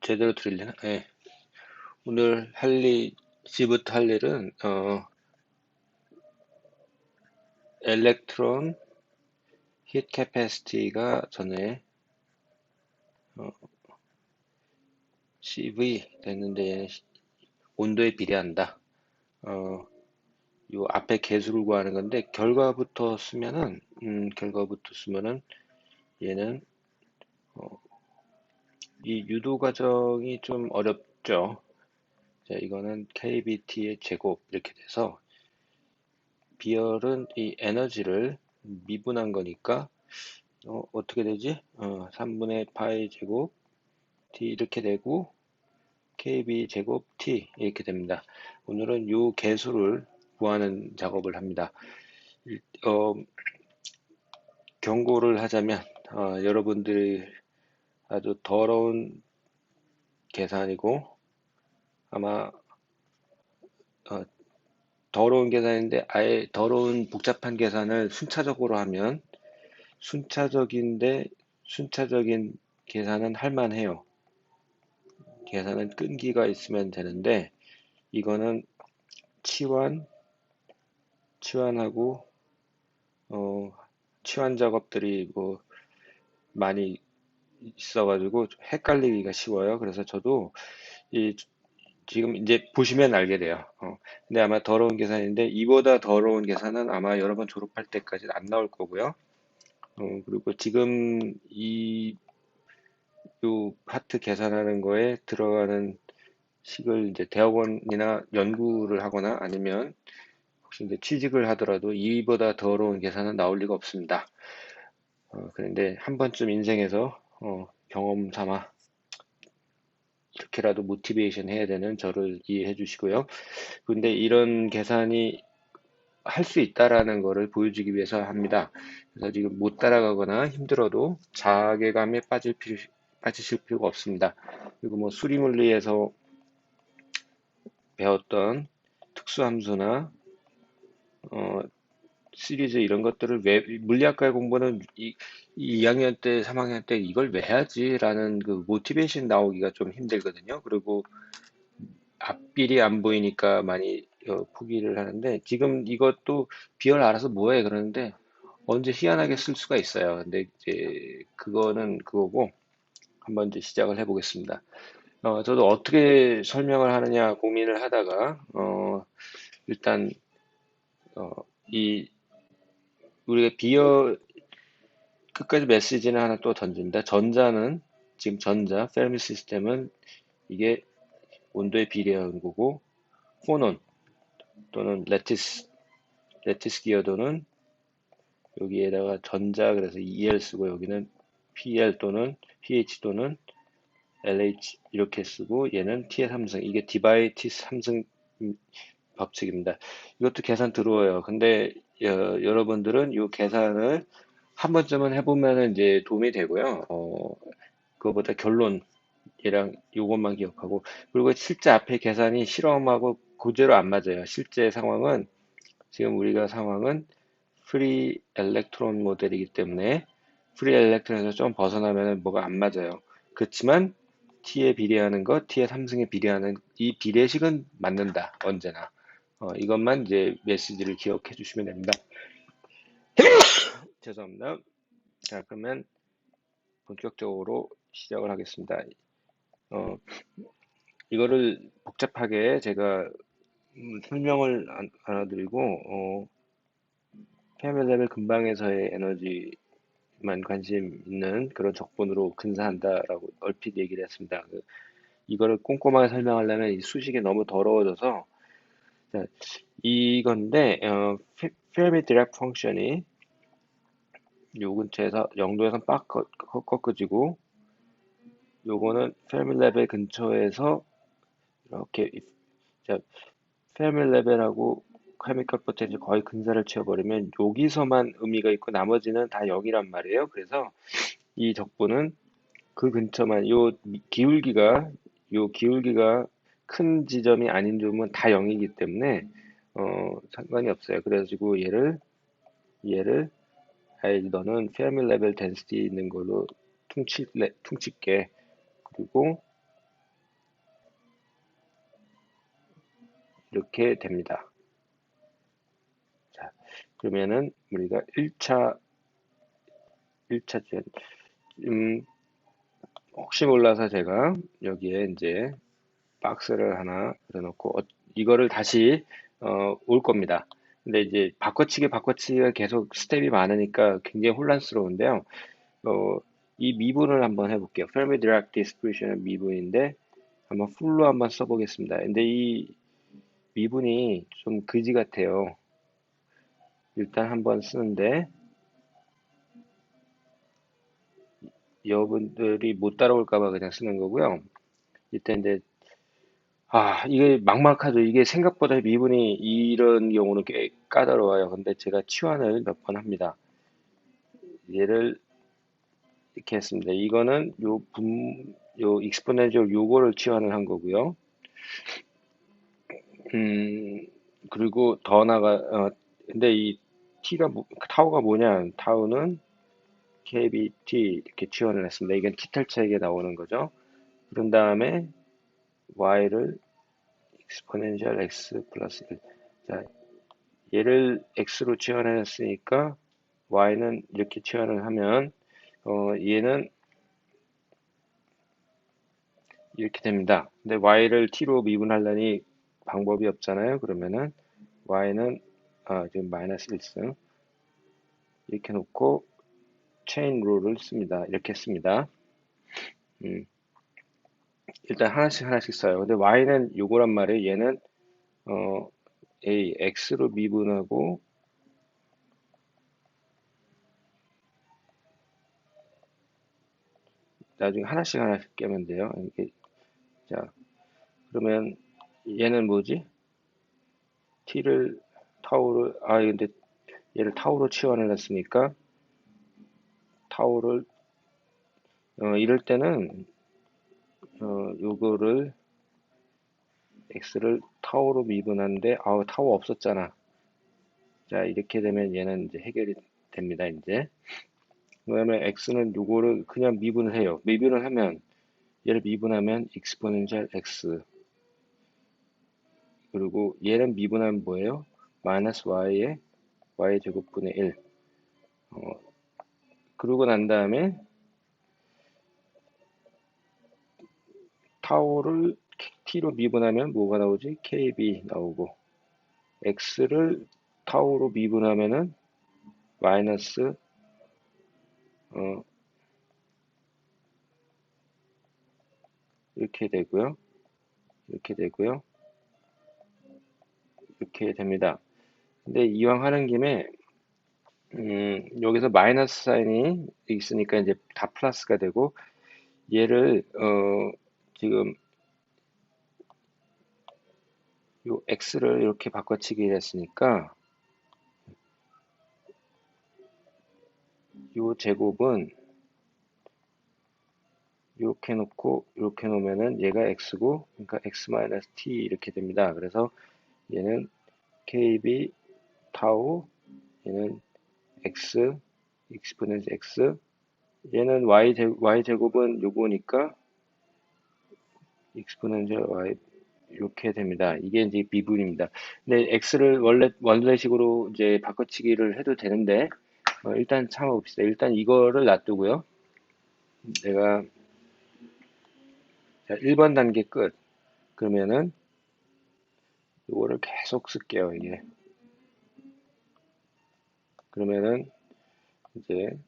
제대로 들리나? 네. 오늘 지부터 할 일은, 엘렉트론 히트 캐패시티가 전에, 어, CV 됐는데, 온도에 비례한다. 어, 요 앞에 개수를 구하는 건데, 결과부터 쓰면은, 얘는, 어, 이 유도 과정이 좀 어렵죠. 자, 이거는 KBT의 제곱, 이렇게 돼서, 비열은 이 에너지를 미분한 거니까, 어떻게 되지? 3분의 파이 제곱 t 이렇게 되고 kb 제곱 t 이렇게 됩니다. 오늘은 요 개수를 구하는 작업을 합니다. 어, 경고를 하자면 여러분들이 아주 더러운 계산이고 아마 어, 더러운 계산인데 아예 더러운 복잡한 계산을 순차적으로 하면 순차적인데 순차적인 계산은 할 만해요. 계산은 끈기가 있으면 되는데 이거는 치환, 치환하고 어, 치환 작업들이 뭐 많이 있어가지고 헷갈리기가 쉬워요. 그래서 저도 이 지금 이제 보시면 알게 돼요. 근데 아마 더러운 계산인데 이보다 더러운 계산은 아마 여러분 졸업할 때까지 안 나올 거고요. 그리고 지금 이 요 파트 계산하는 거에 들어가는 식을 이제 대학원이나 연구를 하거나 아니면 혹시 이제 취직을 하더라도 이보다 더러운 계산은 나올 리가 없습니다. 그런데 한 번쯤 인생에서 경험 삼아 이렇게라도 모티베이션 해야 되는 저를 이해해 주시고요. 근데 이런 계산이 할 수 있다라는 거를 보여주기 위해서 합니다. 그래서 지금 못 따라가거나 힘들어도 자괴감에 빠지실 필요가 없습니다. 그리고 뭐 수리물리에서 배웠던 특수함수나 어, 시리즈 이런 것들을 왜 물리학과의 공부는 2학년 때, 3학년 때 이걸 왜 해야지라는 그 모티베이션 나오기가 좀 힘들거든요. 그리고 앞길이 안 보이니까 많이 포기를 하는데 지금 이것도 비열 알아서 뭐해 그러는데 언제 희한하게 쓸 수가 있어요. 근데 이제 그거는 그거고 한번 이제 시작을 해보겠습니다. 저도 어떻게 설명을 하느냐 고민을 하다가 일단 어, 이 우리가 비열 끝까지 메시지는 하나 또 던집니다. 전자는 지금 페르미 시스템은 이게 온도에 비례하는 거고 포논 또는 레티스 기어도는 여기에다가 전자 그래서 EL 쓰고 여기는 PL 또는 PH 또는 LH 이렇게 쓰고 얘는 T의 삼성 이게 디바이 T 삼성 법칙입니다. 이것도 계산 들어와요. 근데 여러분들은 이 계산을 한 번쯤은 해보면 이제 도움이 되고요. 그거보다 결론 얘랑 요것만 기억하고 그리고 실제 앞에 계산이 실험하고 그대로 안 맞아요. 실제 상황은 지금 우리가 상황은 프리 엘렉트론 모델이기 때문에 프리 엘렉트론에서 좀 벗어나면 뭐가 안 맞아요. 그렇지만 T에 비례하는 것, T의 삼승에 비례하는 이 비례식은 맞는다. 언제나. 이것만 이제 메시지를 기억해 주시면 됩니다. 죄송합니다. 자, 그러면 본격적으로 시작을 하겠습니다. 어, 이거를 복잡하게 제가 설명을 안 드리고 페르미 레벨 근방에서의 에너지만 관심 있는 그런 적분으로 근사한다라고 얼핏 얘기를 했습니다. 이거를 꼼꼼하게 설명하려면 이 수식이 너무 더러워져서 자, 이건데 페르미 디락 펑션이 요 근처에서 0도에서 빡 꺾어지고 요거는 페르미 레벨 근처에서 이렇게 자, 페르미 레벨하고 케미컬 포텐시 거의 근사를 채워버리면 여기서만 의미가 있고 나머지는 다 0이란 말이에요. 그래서 이 적분은 그 근처만 기울기가 큰 지점이 아닌 점은 다 0이기 때문에 상관이 없어요. 그래가지고 얘를 아이 너는 페르미 레벨 덴시티 있는 걸로 퉁칠게 그리고 이렇게 됩니다. 자, 그러면은 우리가 1차 지연, 음, 혹시 몰라서 제가 여기에 이제 박스를 하나 그려놓고 이거를 다시 올 겁니다. 근데 이제 바꿔치기가 계속 스텝이 많으니까 굉장히 혼란스러운데요. 어, 이 미분을 한번 해볼게요. Fermi Dirac Distribution은 미분인데 한번 풀로 한번 써보겠습니다. 근데 이 미분이 좀 그지 같아요. 일단 한번 쓰는데 여러분들이 못 따라올까봐 그냥 쓰는 거고요. 일단 이제 이게 막막하죠. 이게 생각보다 미분이 이런 경우는 꽤 까다로워요. 근데 제가 치환을 몇 번 합니다. 얘를 이렇게 했습니다. 이거는 요 익스포넨셜 요거를 치환을 한 거고요. 음, 그리고 근데 이 타우가 뭐냐? 타우는 KBT 이렇게 치환을 했습니다. 이건 티탈책에 나오는 거죠. 그런 다음에 y를 익스포넨셜 x 플러스 1. 자, 얘를 x로 치환했으니까 y는 이렇게 치환을 하면 얘는 이렇게 됩니다. 근데 y를 t로 미분하려니 방법이 없잖아요. 그러면은 y는 지금 마이너스 1승 이렇게 놓고 체인 룰을 씁니다. 이렇게 씁니다. 음, 일단 하나씩 써요. 근데 y는 요거란 말이에요. 얘는 어, x로 미분하고 나중에 하나씩 깨면 돼요. 자, 그러면 얘는 뭐지? t를 타우를 근데 얘를 타우로 치환을 했으니까 타우를 이럴 때는 요거를 x를 타우로 미분하는데 타우 없었잖아. 자, 이렇게 되면 얘는 이제 해결이 됩니다. 이제 그다음에 x는 요거를 그냥 미분을 해요. 미분을 하면 얘를 미분하면 exponential x 그리고 얘는 미분하면 뭐예요? 마이너스 y의 y 제곱분의 1. 그러고 난 다음에 타우를 t로 미분하면 뭐가 나오지? kb 나오고 x를 타우로 미분하면은 마이너스 어, 이렇게 되고요. 이렇게 되고요. 이렇게 됩니다. 근데 이왕 하는 김에 여기서 마이너스 사인이 있으니까 이제 다 플러스가 되고 얘를 지금 요 x를 이렇게 바꿔치기 했으니까 요 제곱은 이렇게 놓고 이렇게 놓으면은 얘가 x고 그러니까 x 마이너스 t 이렇게 됩니다. 그래서 얘는 kb 타우 얘는 x 익스포넨스 x 얘는 y 제곱은 요거니까 익스포넨셜 y 이렇게 됩니다. 이게 이제 미분입니다. 근데 x를 원래식으로 이제 바꿔치기를 해도 되는데 일단 참아봅시다. 일단 이거를 놔두고요. 내가 자, 1번 단계 끝. 그러면은 이거를 계속 쓸게요. 이게 그러면은 이제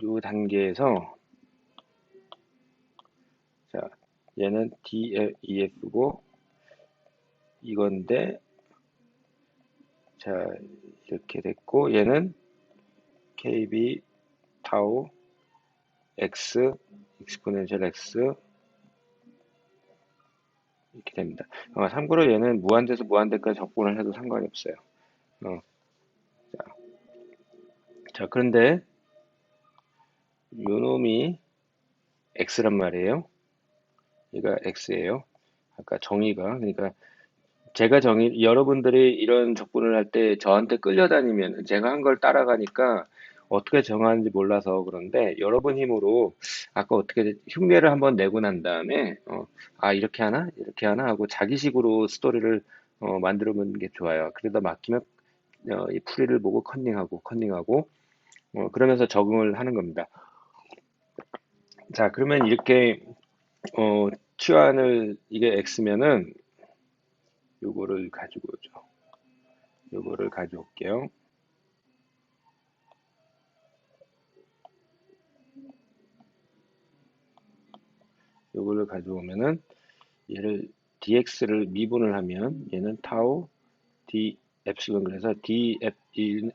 이 단계에서 자 얘는 DEF고 이건데 자 이렇게 됐고 얘는 KB 타우 X 익스포넨셜 X 이렇게 됩니다. 참고로 얘는 무한대에서 무한대까지 적분을 해도 상관이 없어요. 어, 자, 그런데 요놈이 x란 말이에요. 얘가 x예요. 아까 정의가 그러니까 여러분들이 이런 적분을 할 때 저한테 끌려다니면 제가 한 걸 따라가니까 어떻게 정하는지 몰라서 그런데 여러분 힘으로 아까 어떻게 흉내를 한번 내고 난 다음에 이렇게 하나? 이렇게 하나? 하고 자기식으로 스토리를 만들어 보는 게 좋아요. 그러다 막히면 이 풀이를 보고 컨닝하고 그러면서 적응을 하는 겁니다. 자, 그러면 이렇게 치환을 이게 x면은 요거를 가지고 오죠. 요거를 가져올게요. 요거를 가져오면은 얘를 dx를 미분을 하면 얘는 타우 d 엡실론 그래서 d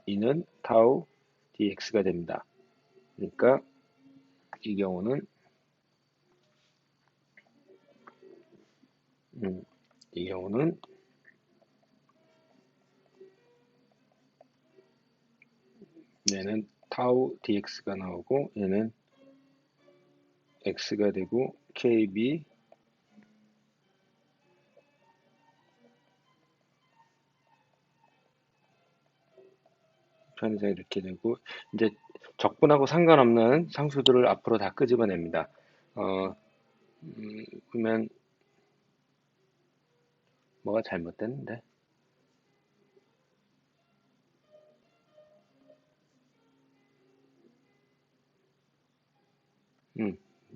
는 타우 dx가 됩니다. 그러니까 이 경우는 음, 이 경우는 얘는 타우 dx가 나오고 얘는 x가 되고 kb 편의상 이렇게 되고 이제 적분하고 상관없는 상수들을 앞으로 다 끄집어냅니다. 어, 그러면 뭐가 잘못됐는데?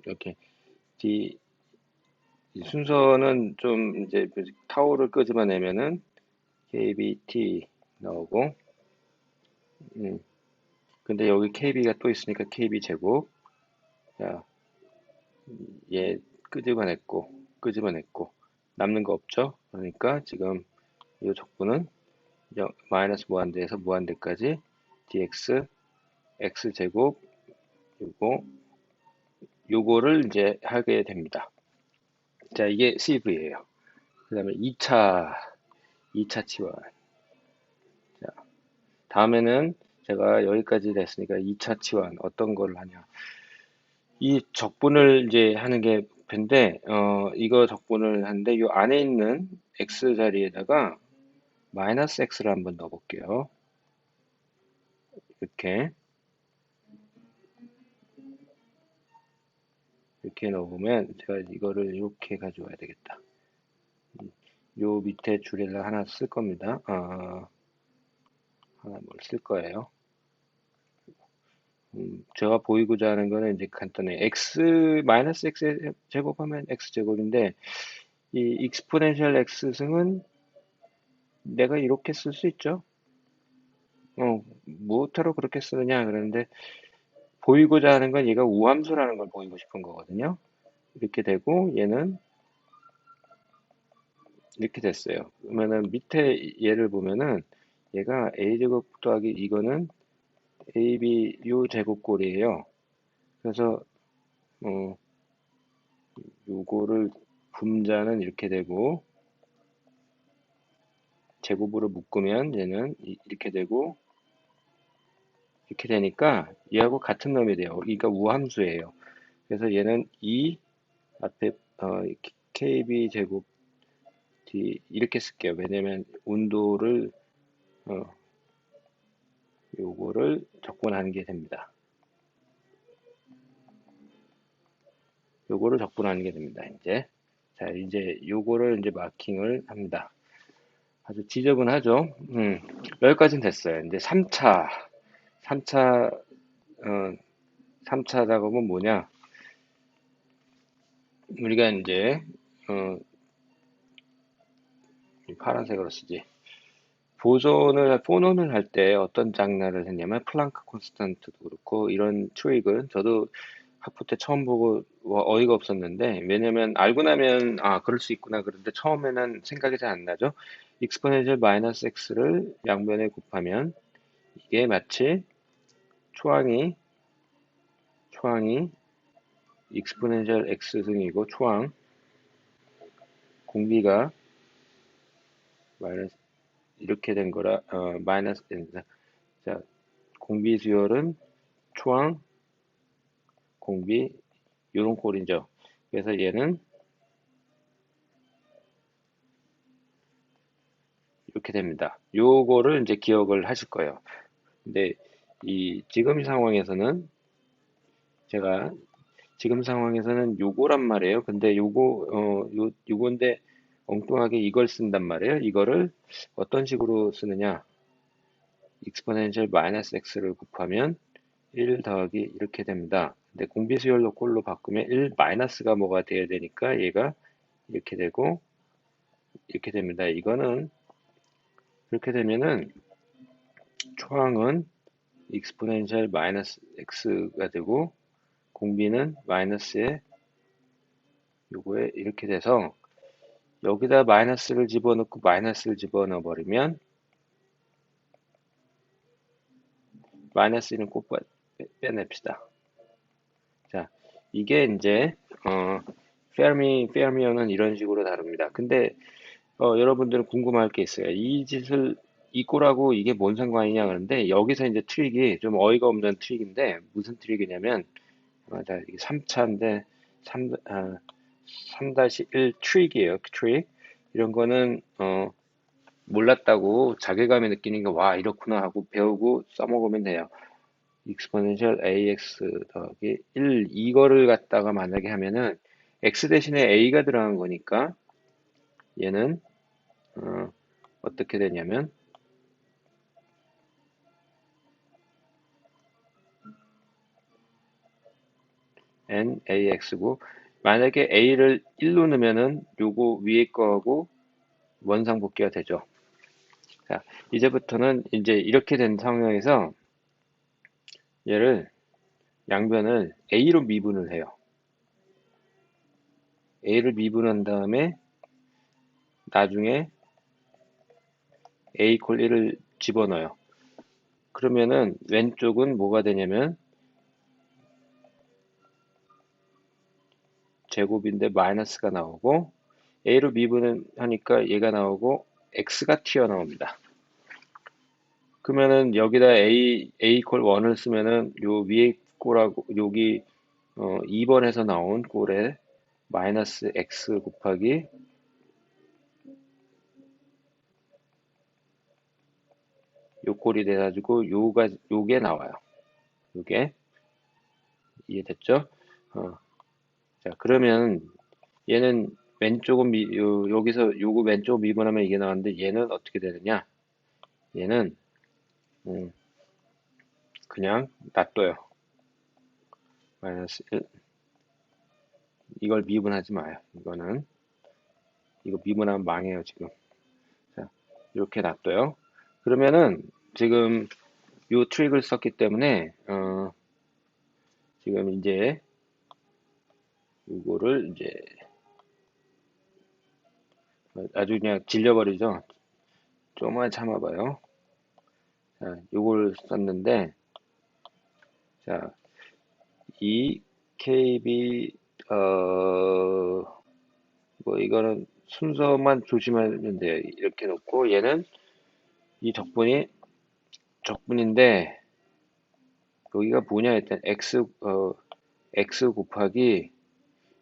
이렇게 D 이 순서는 좀 이제 타오를 끄집어내면은 KBT 나오고, 음, 근데 여기 KB가 또 있으니까 KB 제곱, 자, 얘 끄집어냈고, 남는 거 없죠? 그러니까 지금 이 적분은 마이너스 무한대에서 무한대까지 dx x 제곱 요거를 이제 하게 됩니다. 자, 이게 CV예요. 그 다음에 2차 치환. 자, 다음에는 제가 여기까지 됐으니까 2차 치환 어떤 걸 하냐. 이 적분을 이제 하는 게 밴데, 이거 적분을 하는데 이 안에 있는 x 자리에다가 마이너스 x를 한번 넣어 볼게요. 이렇게, 이렇게 넣어보면 제가 이거를 이렇게 가져와야 되겠다. 요 밑에 줄에다 하나 쓸 겁니다. 하나 뭘 쓸 거예요. 제가 보이고자 하는 거는 이제 간단해. 마이너스 x 제곱하면 x 제곱인데, 이 익스포넨셜 x 승은 내가 이렇게 쓸 수 있죠. 무엇하러 그렇게 쓰느냐 그러는데, 보이고자 하는 건 얘가 우함수라는 걸 보이고 싶은 거거든요. 이렇게 되고, 얘는 이렇게 됐어요. 그러면은 밑에 얘를 보면은, 얘가 a제곱 더하기 이거는 ab 요 제곱꼴이에요. 그래서, 어, 요거를 분자는 이렇게 되고, 제곱으로 묶으면 얘는 이렇게 되고, 이렇게 되니까 얘하고 같은 놈이 돼요. 그러니까 우함수예요. 그래서 얘는 2 앞에 KB 제곱 D 이렇게 쓸게요. 왜냐면 온도를 어, 요거를 적분하는 게 됩니다. 요거를 적분하는 게 됩니다. 이제 자 이제 요거를 이제 마킹을 합니다. 아주 지저분하죠. 여기까지는 됐어요. 이제 3차 3차 작업은 뭐냐? 우리가 이제 어, 파란색으로 쓰지. 포논을 할 때 어떤 장난을 했냐면, 플랑크 콘스탄트도 그렇고, 이런 추익은 저도 학부 때 처음 보고 어이가 없었는데, 왜냐면 알고 나면, 그럴 수 있구나. 그런데 처음에는 생각이 잘 안 나죠? 익스포넨셜 마이너스 x를 양변에 곱하면, 이게 마치 초항이, 초항이 익스포넨셜 x 승이고, 초항, 공비가 마이너스, 이렇게 된 거라, 마이너스, 자, 공비 수열은 초항, 공비, 요런 꼴이죠. 그래서 얘는 이렇게 됩니다. 요거를 이제 기억을 하실 거예요. 근데 이 지금 상황에서는 제가 지금 상황에서는 요거란 말이에요. 근데 요건데 엉뚱하게 이걸 쓴단 말이에요. 이거를 어떤 식으로 쓰느냐? exponential 마이너스 x를 곱하면 1 더하기 이렇게 됩니다. 근데 공비수열로 꼴로 바꾸면 1 마이너스가 뭐가 돼야 되니까 얘가 이렇게 되고 이렇게 됩니다. 이거는 그렇게 되면은 초항은 exponential 마이너스 x가 되고 공비는 마이너스에 요거에 이렇게 돼서 여기다 마이너스를 집어넣고 마이너스를 집어넣어 버리면 마이너스 1은 꼭 빼냅시다. 자, 이게 이제 페르미온은 이런 식으로 다룹니다. 근데 여러분들은 궁금할 게 있어요. 이 꼴하고 이게 뭔 상관이냐 그러는데 여기서 이제 트릭이 좀 어이가 없는 트릭인데 무슨 트릭이냐면 자, 이게 3차인데 3-1 트릭이에요. 트릭. 이런 거는 몰랐다고 자괴감이 느끼는 게 와 이렇구나 하고 배우고 써먹으면 돼요. exponential ax 더하기 1 이거를 갖다가 만약에 하면은 x 대신에 a가 들어간 거니까 얘는 어떻게 되냐면 nax고 만약에 a를 1로 넣으면은 요거 위에 거하고 원상복귀가 되죠. 자, 이제부터는 이제 이렇게 된 상황에서 얘를 양변을 a로 미분을 해요. a를 미분한 다음에 나중에 a 콜 1을 집어넣어요. 그러면은 왼쪽은 뭐가 되냐면 제곱인데 마이너스가 나오고 a로 미분을 하니까 얘가 나오고 x가 튀어나옵니다. 그러면은 여기다 a 콜 1을 쓰면은 요 위에 꼴하고 여기 2번에서 나온 꼴에 마이너스 x 곱하기 요 꼴이 돼가지고 요게 나와요. 요게 이해됐죠? 어, 자 그러면 얘는 여기서 요거 왼쪽 미분하면 이게 나왔는데 얘는 어떻게 되느냐? 얘는 음, 그냥 놔둬요. 마이너스 1 이걸 미분하지 마요. 이거 미분하면 망해요 지금. 자 이렇게 놔둬요. 그러면은 지금 요 트릭을 썼기 때문에 지금 이제 요거를 이제 아주 그냥 질려버리죠. 조금만 참아봐요. 자, 요걸 썼는데 자, 이 KB 뭐 이거는 순서만 조심하면 돼요. 이렇게 놓고 얘는 이 적분인데 여기가 뭐냐 했더니 x 곱하기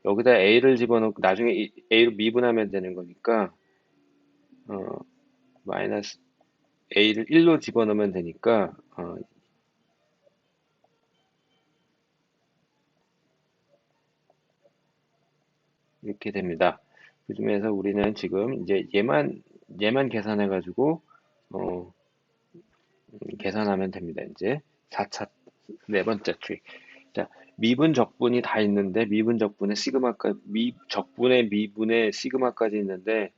여기다 a를 집어넣고 나중에 a로 미분하면 되는 거니까 어, 마이너스 a를 1로 집어넣으면 되니까 이렇게 됩니다. 그 중에서 우리는 지금 이제 얘만 계산해 가지고 어, 계산하면 됩니다. 이제 4차 네 번째 트릭. 자, 미분 적분이 다 있는데 미분 적분의 적분의 미분의 시그마까지 있는데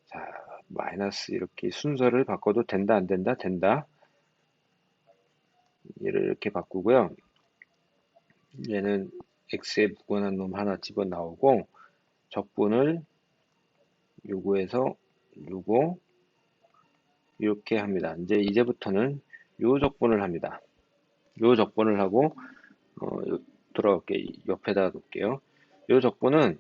자, 마이너스 이렇게 순서를 바꿔도 된다 안 된다? 된다. 얘를 이렇게 바꾸고요. 얘는 x에 무관한 놈 하나 집어나오고 적분을 요거에서 요거 이렇게 합니다. 이제부터는 요 적분을 합니다. 요 적분을 하고 돌아올게 옆에다 놓을게요. 요 적분은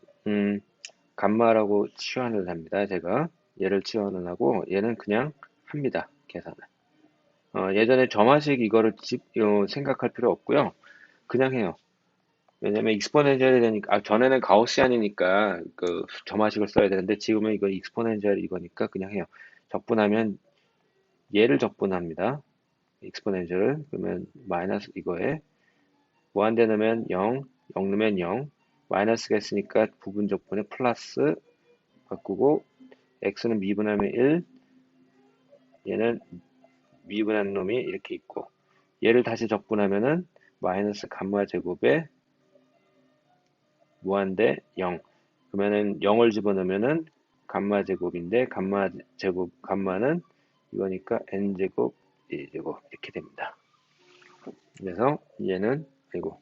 감마라고 치환을 합니다. 제가 얘를 치환을 하고 얘는 그냥 합니다. 계산을. 예전에 점화식 이거를 생각할 필요 없고요. 그냥 해요. 왜냐면 익스포넨셜이 되니까 전에는 가우시안이니까 그 점화식을 써야 되는데 지금은 이거 익스포넨셜 이거니까 그냥 해요. 적분하면 얘를 적분합니다. 익스포넨셜을 그러면 마이너스 이거에 무한대 넣으면 0, 0 넣으면 0, 마이너스가 있으니까 부분적분에 플러스 바꾸고 x는 미분하면 1, 얘는 미분한 놈이 이렇게 있고 얘를 다시 적분하면은 마이너스 감마 제곱에 무한대 0. 그러면은 0을 집어넣으면은 감마 제곱인데 감마 제곱 감마는 이거니까 n 제곱 1 제곱 이렇게 됩니다. 그래서 얘는 아이고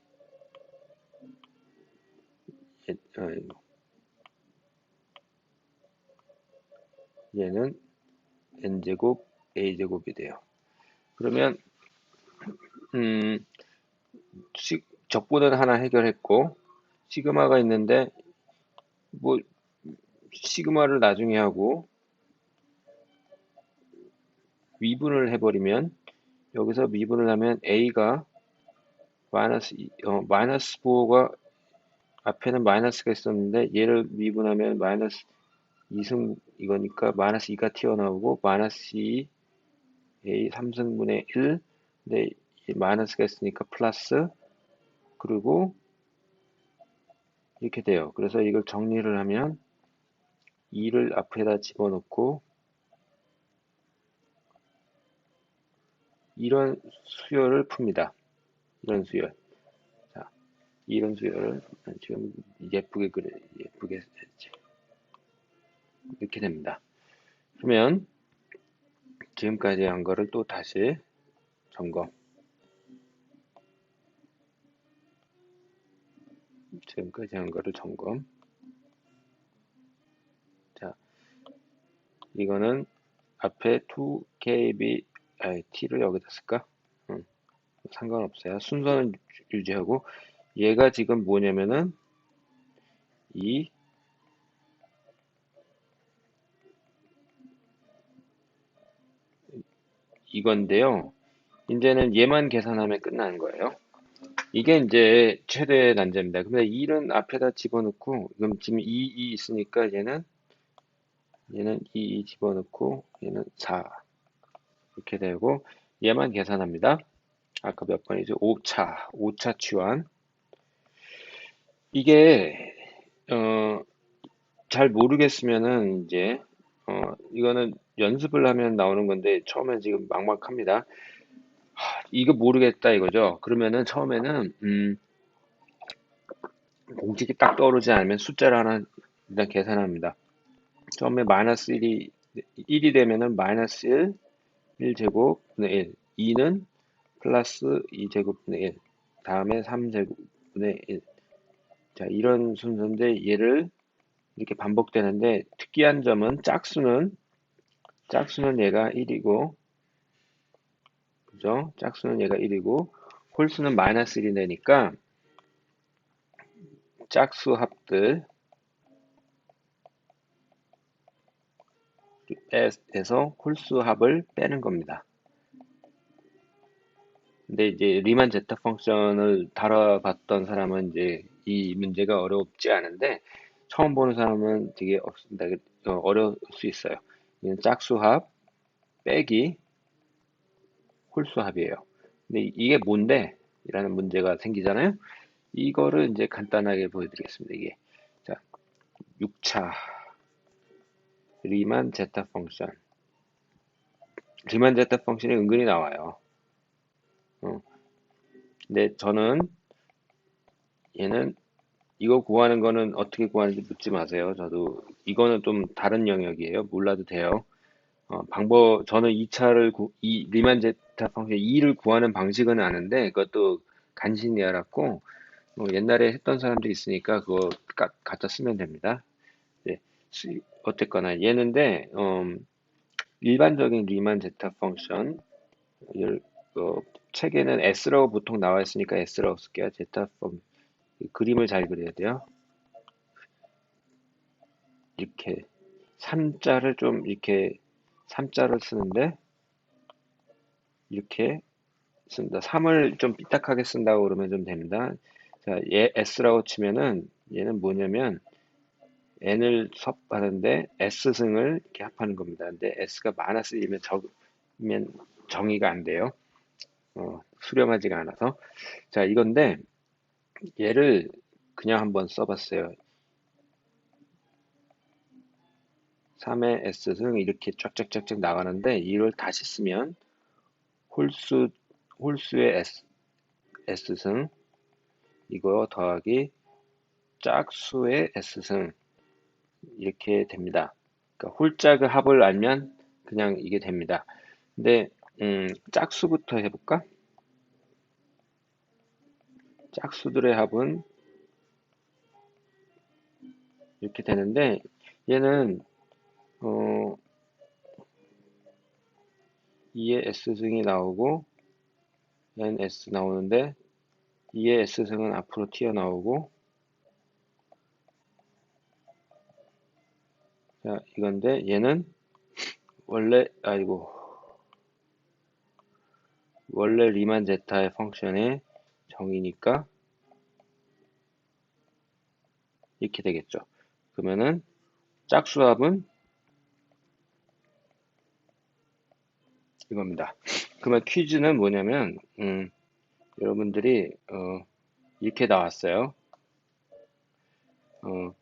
얘는 n 제곱 a 제곱이 돼요. 그러면 적분은 하나 해결했고 시그마가 있는데 뭐 시그마를 나중에 하고 미분을 해버리면 여기서 미분을 하면 a가 마이너스 4가 앞에는 마이너스가 있었는데 얘를 미분하면 마이너스 2승 이거니까 마이너스 2가 튀어나오고 마이너스 2 a 3승분의 1 근데 마이너스가 있으니까 플러스 그리고 이렇게 돼요. 그래서 이걸 정리를 하면 2를 앞에다 집어넣고 이런 수열을 풉니다. 이런 수열. 자, 이런 수열을 지금 예쁘게 했지. 이렇게 됩니다. 그러면 지금까지 한 거를 또 다시 점검. 지금까지 한 거를 점검. 자, 이거는 앞에 2KB, T를 여기다 쓸까? 상관없어요. 순서는 유지하고, 얘가 지금 뭐냐면은, 이, 이건데요. 이제는 얘만 계산하면 끝나는 거예요. 이게 이제 최대 난제입니다. 근데 1은 앞에다 집어넣고, 그럼 지금 2 있으니까 얘는 2 집어넣고, 얘는 4. 이렇게 되고, 얘만 계산합니다. 아까 몇 번이죠? 5차 치환. 이게, 잘 모르겠으면은, 이제, 이거는 연습을 하면 나오는 건데, 처음엔 지금 막막합니다. 이거 모르겠다 이거죠? 그러면은 처음에는, 공식이 딱 떠오르지 않으면 숫자를 하나 일단 계산합니다. 처음에 마이너스 1이 되면은 마이너스 1, 1제곱분의 1. 2는 플러스 2제곱분의 1. 다음에 3제곱분의 1. 자, 이런 순서인데 얘를 이렇게 반복되는데 특이한 점은 짝수는 얘가 1이고 그죠? 짝수는 얘가 1이고 홀수는 마이너스 1이 되니까 짝수 합들 에서 홀수 합을 빼는 겁니다. 근데 이제 리만 제타 펑션을 다뤄봤던 사람은 이제 이 문제가 어렵지 않은데 처음 보는 사람은 되게 어려울 수 있어요. 이건 짝수합 빼기 홀수합이에요. 근데 이게 뭔데? 이라는 문제가 생기잖아요. 이거를 이제 간단하게 보여드리겠습니다. 이게 자 6차 리만 제타 펑션. 리만 제타 펑션이 은근히 나와요. 근데 저는 얘는 이거 구하는 거는 어떻게 구하는지 묻지 마세요. 저도 이거는 좀 다른 영역이에요. 몰라도 돼요. 저는 이 리만 제타 펑션 2를 구하는 방식은 아는데 그것도 간신히 알았고 옛날에 했던 사람들이 있으니까 그거 갖다 쓰면 됩니다. 네, 어쨌거나 얘는데 일반적인 리만 제타 펑션 책에는 S라고 보통 나와 있으니까 S라고 쓸게요. 제타 펑 그림을 잘 그려야 돼요. 이렇게 3자를 좀 이렇게 3자를 쓰는데 이렇게 쓴다. 3을 좀 삐딱하게 쓴다고 그러면 좀 됩니다. 자, 얘 S라고 치면은 얘는 뭐냐면 n을 섭하는데 S승을 이렇게 합하는 겁니다. 근데 S가 마이너스 1이면 정의가 안 돼요. 수렴하지가 않아서. 자, 이건데 얘를 그냥 한번 써봤어요. 3의 S승 이렇게 쫙쫙쫙쫙 나가는데 이걸 다시 쓰면 홀수의 S승 이거 더하기 짝수의 S승 이렇게 됩니다. 그러니까 홀짝의 합을 알면 그냥 이게 됩니다. 근데 짝수부터 해볼까? 짝수들의 합은 이렇게 되는데 얘는 어, 2의 S승이 나오고 NS 나오는데 2의 S승은 앞으로 튀어나오고 자 이건데 얘는 원래 리만 제타의 펑션의 정의니까 이렇게 되겠죠. 그러면은 짝수합은 이겁니다. 그러면 퀴즈는 뭐냐면 여러분들이 이렇게 나왔어요. 어,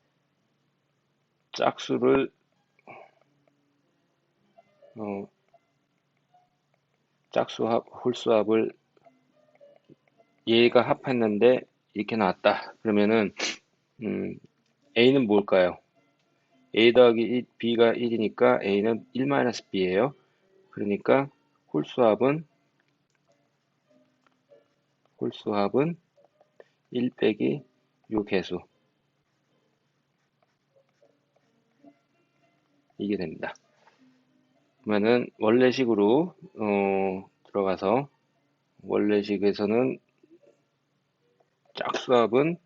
짝수를 어, 짝수합, 홀수합을 얘가 합했는데 이렇게 나왔다. 그러면은 음, A는 뭘까요? A 더하기 B가 1이니까 A는 1-B예요. 그러니까 홀수합은 1 빼기 요 개수 이게 됩니다. 그러면은 원래식으로 들어가서 원래식에서는 짝수합은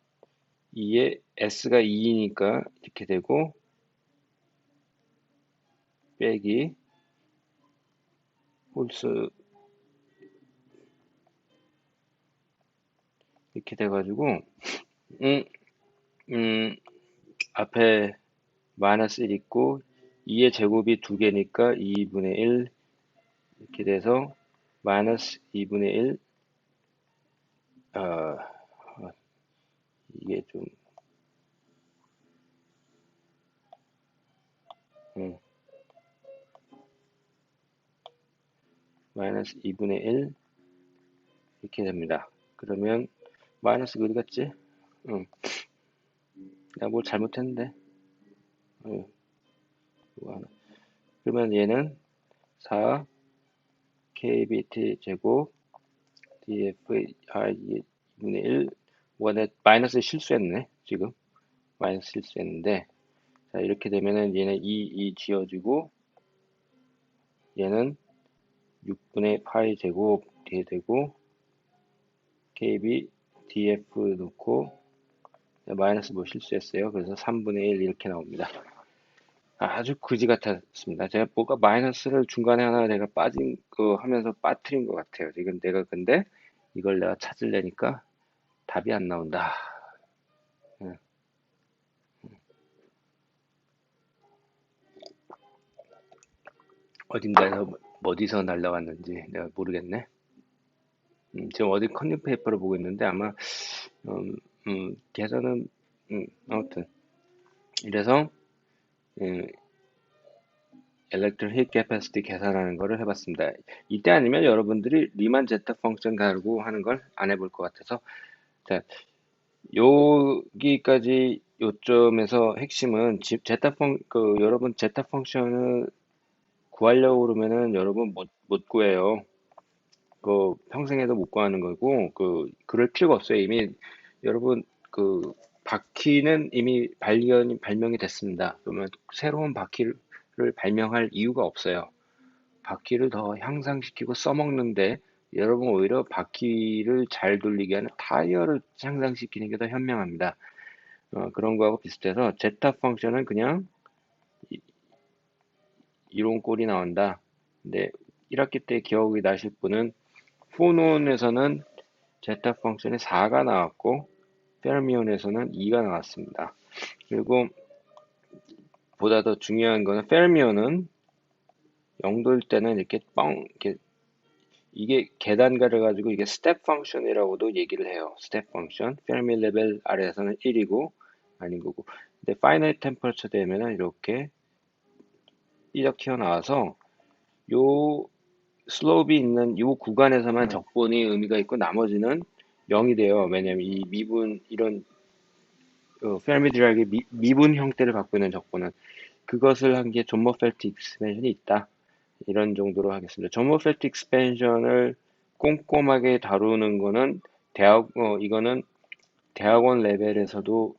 2에 S가 2이니까 이렇게 되고 빼기 홀수 이렇게 돼가지고 음, 음, 앞에 마이너스 1 있고 2의 제곱이 두 개니까 2분의 1 이렇게 돼서 마이너스 2분의 1 어, 이게 좀 음, 마이너스 2분의 1 이렇게 됩니다. 그러면 마이너스 어디 갔지? 응, 내가 뭘 잘못했는데. 응, 그러면 얘는 4 kbt 제곱 df r 2분의 1 원에 마이너스 실수했네 지금 마이너스 실수했는데 자 이렇게 되면은 얘는 2 지워지고 얘는 6분의 파이 제곱 뒤에 되고 kb df 놓고 마이너스 뭐 실수했어요. 그래서 3분의 1 이렇게 나옵니다. 아주 그지 같았습니다. 제가 뭐가 마이너스를 중간에 하나 내가 빠진 거 하면서 빠뜨린 것 같아요. 지금 내가 근데 이걸 내가 찾으려니까 답이 안 나온다. 응. 어딘가에서 어디서 날라왔는지 내가 모르겠네. 지금 어디 컨닝페이퍼를 보고 있는데 아마 계산은 아무튼 이래서 음, Electric Heat Capacity 계산하는 거를 해봤습니다. 이때 아니면 여러분들이 리만 제타 펑션 가지고 하는 걸 안 해볼 것 같아서 자 여기까지 요점에서 핵심은 여러분 제타 펑션을 구하려고 그러면은 여러분 못 구해요. 그 평생에도 못 구하는 거고 그럴 필요가 없어요. 이미 여러분 그 바퀴는 이미 발명이 됐습니다. 그러면 새로운 바퀴를 발명할 이유가 없어요. 바퀴를 더 향상시키고 써먹는데 여러분 오히려 바퀴를 잘 돌리게 하는 타이어를 향상시키는 게 더 현명합니다. 그런 거하고 비슷해서 제타 펑션은 그냥 이론 꼴이 나온다. 근데 1학기 때 기억이 나실 분은 포논에서는 제타 펑션이 4가 나왔고 페르미온에서는 2가 나왔습니다. 그리고 보다 더 중요한 거는 페르미온은 0도일 때는 이렇게 이게 계단가를 가지고 이게 스텝 펑션이라고도 얘기를 해요. 스텝 펑션. 페르미 레벨 아래에서는 1이고 아닌 거고. 근데 파이널 템퍼처 되면은 이렇게 튀어나와서 요 슬로프이 있는 요 구간에서만 적분이 의미가 있고 나머지는 0이 돼요. 왜냐면 이 미분 이런 페르미 드라그의 미분 형태를 갖고 있는 적분은 그것을 한 게 존 머펠트 익스펜션이 있다. 이런 정도로 하겠습니다. 존 머펠트 익스펜션을 꼼꼼하게 다루는 거는 이거는 대학원 레벨에서도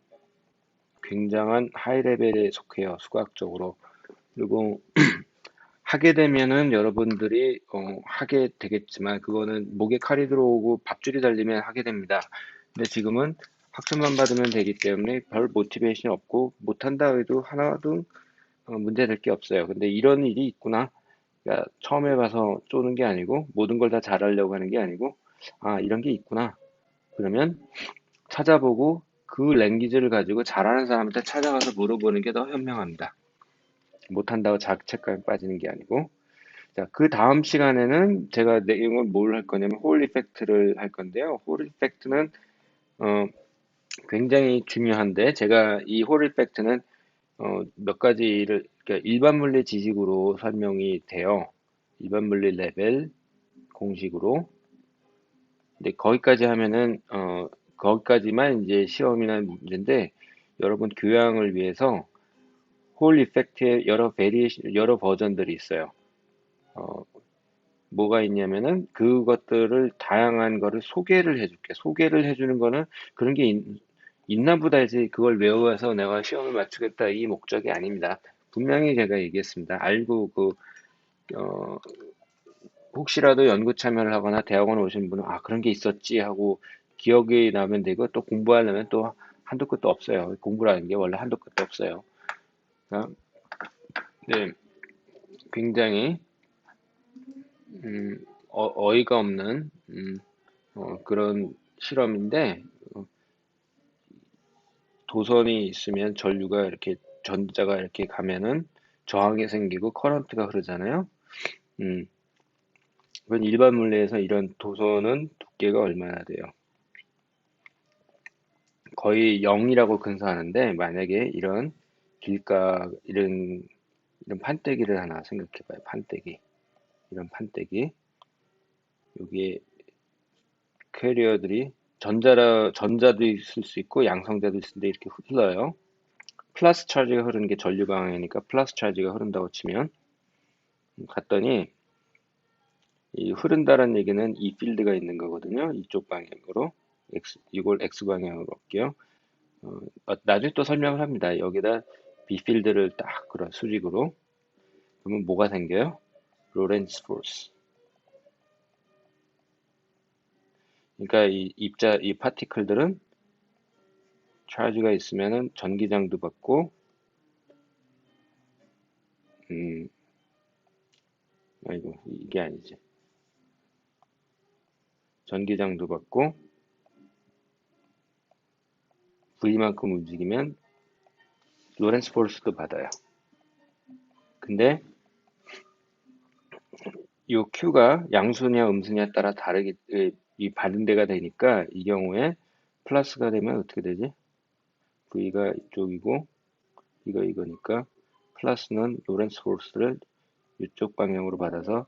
굉장한 하이 레벨에 속해요. 수학적으로. 그리고 하게 되면은 여러분들이 하게 되겠지만 그거는 목에 칼이 들어오고 밥줄이 달리면 하게 됩니다. 근데 지금은 학점만 받으면 되기 때문에 별 모티베이션이 없고 못한다 해도 하나도 문제될 게 없어요. 근데 이런 일이 있구나. 그러니까 처음에 봐서 쪼는 게 아니고 모든 걸 다 잘하려고 하는 게 아니고 아 이런 게 있구나. 그러면 찾아보고 그 랭귀지를 가지고 잘하는 사람한테 찾아가서 물어보는 게 더 현명합니다. 못한다고 자책감에 빠지는 게 아니고. 자, 그 다음 시간에는 제가 내용을 뭘 할 거냐면 홀 이펙트를 할 건데요. 홀 이펙트는 어, 굉장히 중요한데 제가 이 홀 이펙트는 몇 가지를 그러니까 일반 물리 지식으로 설명이 돼요. 일반 물리 레벨 공식으로. 근데 거기까지 하면은 거기까지만 이제 시험이나 문제인데 여러분 교양을 위해서 홀 이펙트의 여러 버전들이 있어요. 어, 뭐가 있냐면은 그것들을 다양한 거를 소개를 해줄게. 소개를 해주는 거는 그런 게 있나 보다 이제 그걸 외워서 내가 시험을 맞추겠다 이 목적이 아닙니다. 분명히 제가 얘기했습니다. 알고 어, 혹시라도 연구 참여를 하거나 대학원 오신 분은 아 그런 게 있었지 하고 기억이 나면 되고 또 공부하려면 또 한도 끝도 없어요. 공부라는 게 원래 한도 끝도 없어요. 그러니까 네, 굉장히 어이가 없는 그런 실험인데 도선이 있으면 전류가 이렇게 전자가 이렇게 가면은 저항이 생기고 커런트가 흐르잖아요. 음, 그건 일반 물리에서 이런 도선은 두께가 얼마나 돼요? 거의 0이라고 근사하는데 만약에 이런 판때기를 하나 생각해봐요. 판때기 이런 판때기 여기에 캐리어들이 전자도 있을 수 있고 양성자도 있는데 이렇게 흘러요. 플러스 차지가 흐르는 게 전류 방향이니까 플러스 차지가 흐른다고 치면 갔더니 이 흐른다는 얘기는 이 필드가 있는 거거든요. 이쪽 방향으로 이걸 x 방향으로 할게요. 나중에 또 설명을 합니다. 여기다 B 필드를 딱 그런 수직으로 그러면 뭐가 생겨요? 로렌츠 포스. 그러니까 이 파티클들은 차지가 있으면은 전기장도 받고 음, 아이고 이게 아니지. 전기장도 받고 V만큼 움직이면 로렌츠 포스도 받아요. 근데 이 Q가 양수냐 음수냐에 따라 다르게 이 받은 데가 되니까 이 경우에 플러스가 되면 어떻게 되지? V가 이쪽이고 이거니까 플러스는 로렌츠 포스를 이쪽 방향으로 받아서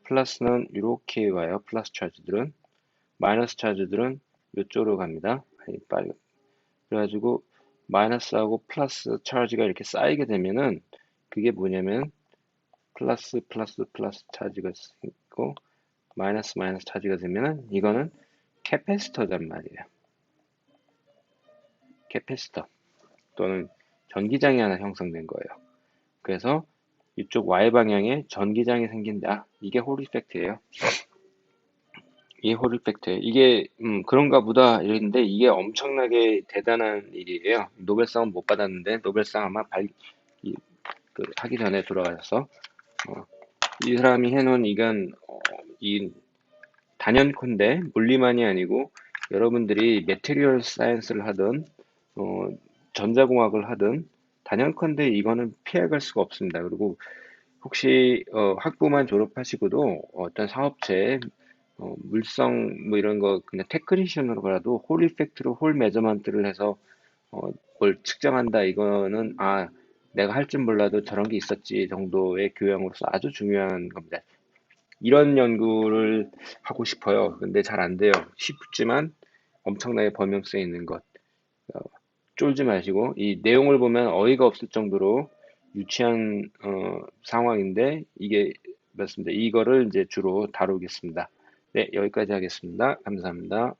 플러스는 이렇게 와요. 플러스 차지들은 마이너스 차지들은 이쪽으로 갑니다. 빨리 그래가지고 마이너스하고 플러스 차지가 이렇게 쌓이게 되면은 그게 뭐냐면 플러스 차지가 있고 마이너스 차지가 되면은 이거는 캐패시터란 말이에요. 캐패시터 또는 전기장이 하나 형성된 거예요. 그래서 이쪽 Y 방향에 전기장이 생긴다. 이게 홀 이펙트예요. 이게 홀 이펙트예요. 이게 그런가 보다 이랬는데 이게 엄청나게 대단한 일이에요. 노벨상은 못 받았는데 노벨상 아마 하기 전에 돌아가셔서 어, 이 사람이 해놓은 이 단연컨대 물리만이 아니고 여러분들이 매테리얼 사이언스를 하든 전자공학을 하든 단연컨대 이거는 피해갈 수가 없습니다. 그리고 혹시 학부만 졸업하시고도 어떤 사업체 물성 뭐 이런 거 그냥 테크니션으로라도 홀 이펙트로 홀 메저먼트를 해서 뭘 측정한다 이거는 내가 할 줄 몰라도 저런 게 있었지 정도의 교양으로서 아주 중요한 겁니다. 이런 연구를 하고 싶어요. 근데 잘 안 돼요. 쉽지만 엄청나게 범용성 있는 것. 어, 쫄지 마시고 이 내용을 보면 어이가 없을 정도로 유치한 상황인데 이게 맞습니다. 이거를 이제 주로 다루겠습니다. 네, 여기까지 하겠습니다. 감사합니다.